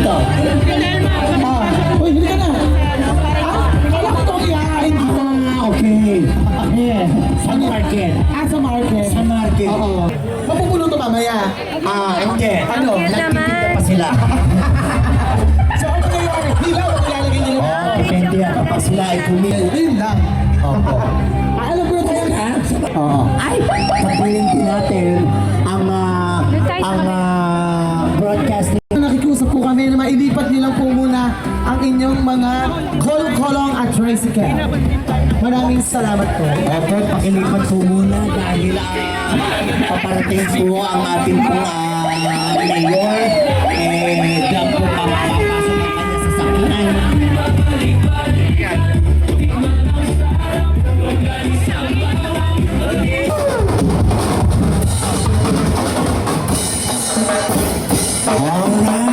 dito. Uy, hindi ka na. Kala ko ito kiyakain dito. Okay. Yeah. Sa market. Sa market. Sa market. Oo. Mapupuno to mamaya. Hindi. Ano? Nagtitinda pa sila. So, ano nangyayari? Hilaw ang ilalagay nila. Depende yan kapag sila ay kumil. Ayun lang. Opo. Alam mo na yan, ha? Oo. Ay! Pagpilin din natin ang broadcasting. Nakikiusap po kami na mailipat niyo lang po muna ang inyong mga kolong at tricycle. Maraming salamat po. Opo, pakilipat po muna dahil paparating po ang ating mayor. Diyan po papapasok ang kanya sasakyan. Alright.